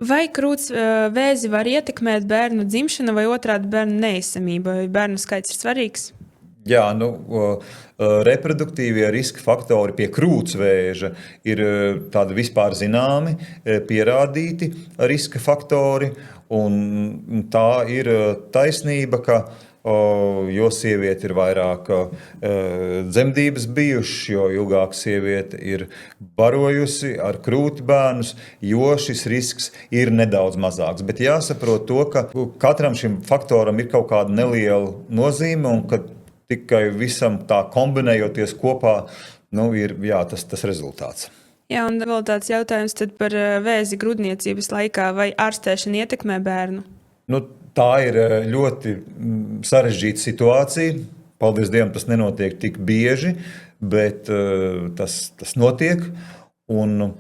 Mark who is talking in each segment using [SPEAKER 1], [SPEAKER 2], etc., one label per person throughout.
[SPEAKER 1] Vai krūts vēzi var ietekmēt bērnu dzimšanu vai otrādi bērnu neesamību, vai bērnu skaits ir svarīgs?
[SPEAKER 2] Jā, reproduktīvie riska faktori pie krūtsvēža ir tādi vispār zināmi, pierādīti riska faktori, un tā ir taisnība, ka jo sieviete ir vairāk dzemdības bijušas, jo ilgāk sieviete ir barojusi ar krūti bērnus, jo šis risks ir nedaudz mazāks. Bet jāsaprot to, ka katram šim faktoram ir kaut kāda neliela nozīme, un ka tikai visam tā kombinējoties kopā, ir tas rezultāts.
[SPEAKER 1] Jā, un vēl tāds jautājums par vēzi grudniecības laikā, vai ārstēšana ietekmē bērnu?
[SPEAKER 2] Tā ir ļoti sarežģīta situācija. Paldies Dievam, tas nenotiek tik bieži, bet tas notiek. Un,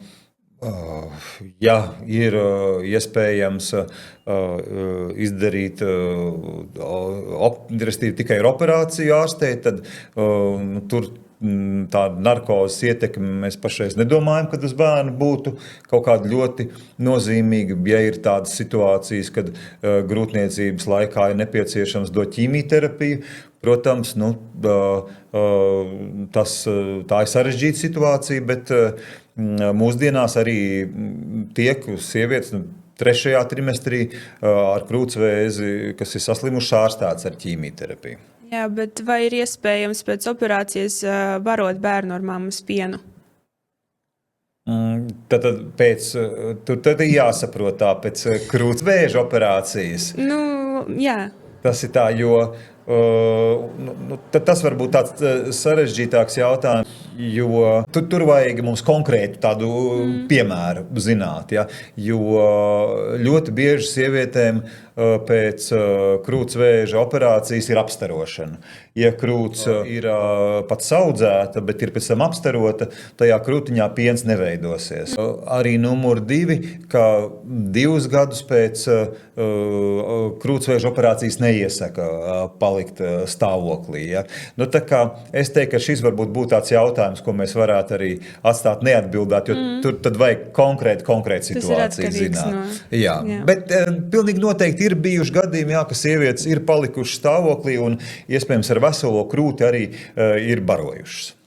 [SPEAKER 2] ja ir iespējams izdarīt tikai ar operāciju ārstēt, tad tur tāda narkozes ietekme mēs pašreiz nedomājam, kad uz bērnu būtu kaut kāda ļoti nozīmīga. Ja ir tādas situācijas, kad grūtniecības laikā ir nepieciešams dot ķīmijterapiju, protams, tā ir sarežģīta situācija, bet mūsdienās arī tiek sievietes 3. trimestrī ar krūtsvēzi, kas ir saslimuši, ārstēts ar ķīmijterapiju.
[SPEAKER 1] Jā, bet vai ir iespējams pēc operācijas barot bērnu ar mammas pienu?
[SPEAKER 2] Tad ir jāsaprot tā pēc krūtsvēža operācijas.
[SPEAKER 1] Jā.
[SPEAKER 2] Tas ir tā, jo tas var būt tāds sarežģītāks jautājums, jo tur vajag mums konkrētu tādu piemēru zināt. Ja? Jo ļoti bieži sievietēm pēc krūtsvēža operācijas ir apstarošana. Ja krūts ir pat saudzēta, bet ir pēc tam apstarota, tajā krūtiņā piens neveidosies. Arī numur 2, ka 2 gadus pēc krūtsvēža operācijas neiesaka palikt stāvoklī. Ja? Tā kā es teiktu, ka šis varbūt būtu tāds jautājums, ko mēs varētu arī atstāt neatbildēt, jo tur tad vajag konkrēti situāciju zināt. Jā. Bet pilnīgi noteikti ir bijuši gadījumi, ka sievietes ir palikušas stāvoklī un iespējams ar veselo krūti arī ir barojušas.